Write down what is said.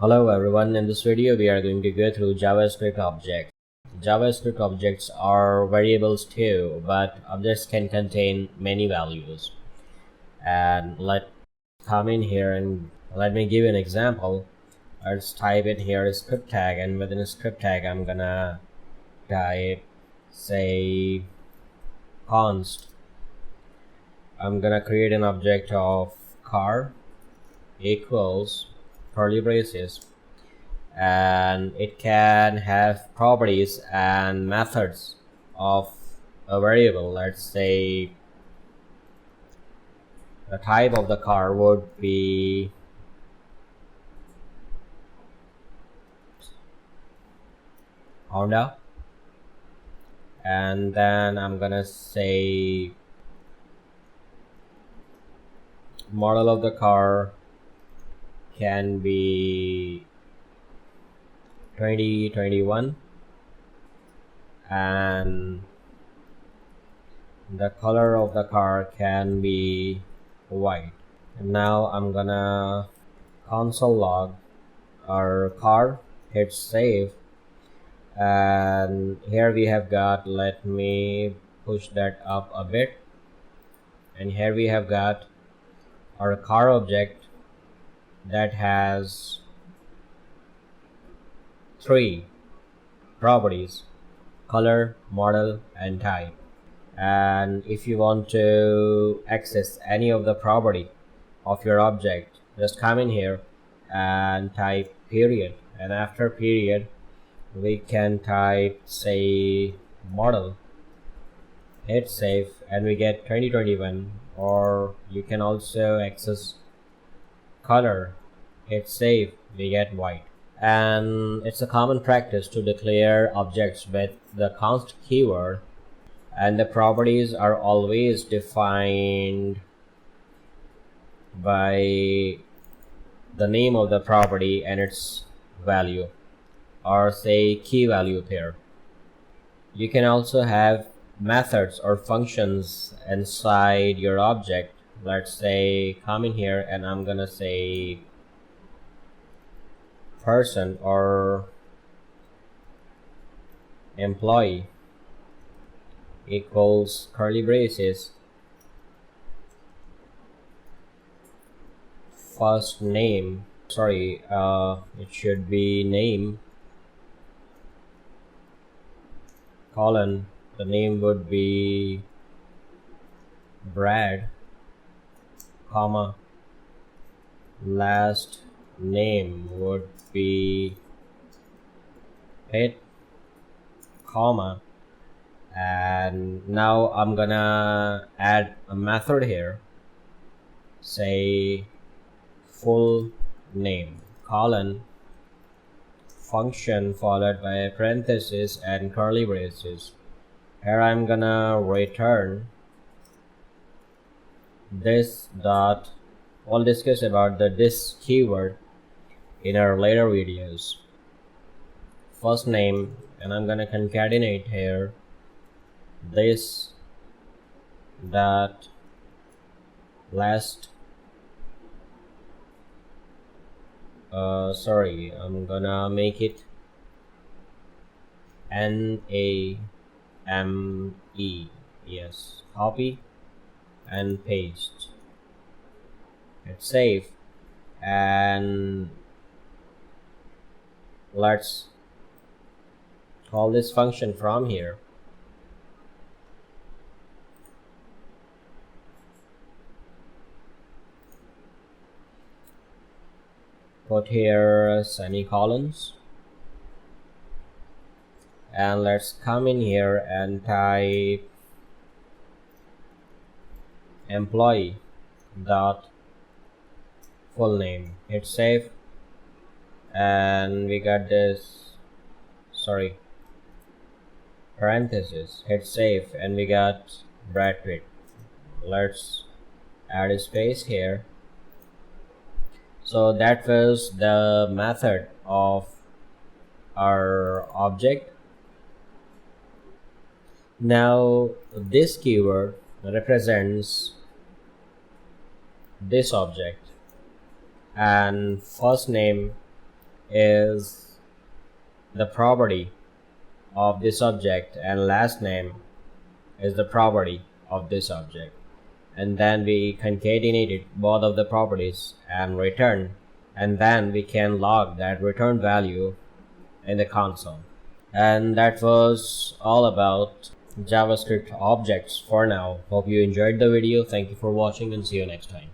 Hello everyone, in this video we are going to go through JavaScript objects. JavaScript objects are variables too, but objects can contain many values. And let's come in here and let me give you an example. Let's type in here a script tag, and within a script tag I'm gonna type, say, const. I'm gonna create an object of car equals curly braces, and it can have properties and methods of a variable. Let's say the type of the car would be Honda, and then I'm gonna say model of the car can be 2021, and the color of the car can be white. And now I'm gonna console log our car, hit save, and here we have got, let me push that up a bit, and here we have got our car object that has 3 properties: color, model, and type. And if you want to access any of the property of your object, just come in here and type period, and after period we can type, say, model, hit save, and we get 2021. Or you can also access color, hit save, we get white. And it's a common practice to declare objects with the const keyword, and the properties are always defined by the name of the property and its value, or say key value pair. You can also have methods or functions inside your object. Let's say come in here and I'm gonna say person or employee equals curly braces first name, it should be name colon, the name would be Brad, comma, last name would be Pitt, comma, and now I'm gonna add a method here, say full name, colon, function followed by a parenthesis and curly braces. Here I'm gonna return this dot. We'll discuss about this keyword in our later videos. First name, and I'm gonna concatenate here this dot last I'm gonna make it NAME, yes, copy and paste, hit save, and let's call this function from here. Put here semicolons, and let's come in here and type employee dot full name, hit save, and we got this, parenthesis, hit save, and we got Brad Pitt. Let's add a space here. So that was the method of our object. Now this keyword represents this object, and first name is the property of this object and last name is the property of this object, and then we concatenated both of the properties and return, and then we can log that return value in the console. And that was all about JavaScript objects for now. Hope you enjoyed the video. Thank you for watching and see you next time.